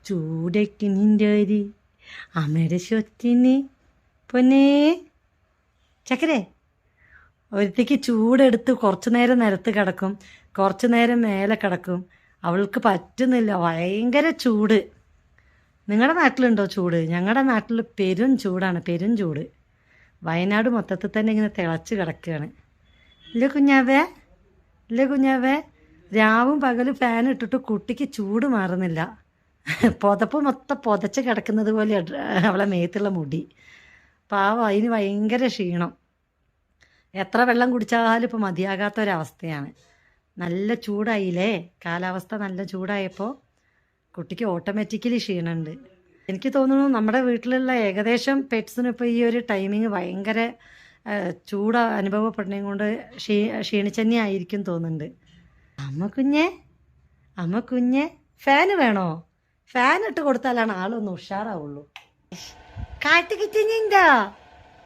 ചൂടയ്ക്ക് നിൻ്റെ ഒരു അമ്മയുടെ സ്വത്തിന് പൊന്നേ ചക്കരേ. ഒരുത്തേക്ക് ചൂടെടുത്ത് കുറച്ചു നേരം നിലത്ത് കിടക്കും, കുറച്ചു നേരം മേലെ കിടക്കും. അവൾക്ക് പറ്റുന്നില്ല, ഭയങ്കര ചൂട്. നിങ്ങളുടെ നാട്ടിലുണ്ടോ ചൂട്? ഞങ്ങളുടെ നാട്ടിൽ പെരും ചൂടാണ്, പെരും ചൂട്. വയനാട് മൊത്തത്തിൽ തന്നെ ഇങ്ങനെ തിളച്ച് കിടക്കുകയാണ്. ഇല്ലേ കുഞ്ഞാവേ, ഇല്ലേ കുഞ്ഞാവേ? രാവും പകലും ഫാൻ ഇട്ടിട്ട് കുട്ടിക്ക് ചൂട് മാറുന്നില്ല. പുതപ്പ് മൊത്തം പുതച്ച് കിടക്കുന്നത് പോലെ അവളെ മേത്തുള്ള മുടി. പാവം, അതിന് ഭയങ്കര ക്ഷീണം. എത്ര വെള്ളം കുടിച്ചാലും ഇപ്പോൾ മതിയാകാത്തൊരവസ്ഥയാണ്. നല്ല ചൂടായില്ലേ, കാലാവസ്ഥ നല്ല ചൂടായപ്പോൾ കുട്ടിക്ക് ഓട്ടോമാറ്റിക്കലി ക്ഷീണമുണ്ട്. എനിക്ക് തോന്നുന്നു നമ്മുടെ വീട്ടിലുള്ള ഏകദേശം പെറ്റ്സിന് ഇപ്പോൾ ഈ ഒരു ടൈമിങ് ഭയങ്കര ചൂട് അനുഭവപ്പെടുന്നതും കൊണ്ട് ക്ഷീണിച്ചന്നെ ആയിരിക്കും തോന്നുന്നുണ്ട്. അമ്മ കുഞ്ഞെ ഫാന് വേണോ? ഫാൻ ഇട്ട് കൊടുത്താലാണ് ആളൊന്ന് ഉഷാറാവുള്ളൂ. കാട്ടുകിറ്റിഞ്ഞിണ്ടോ?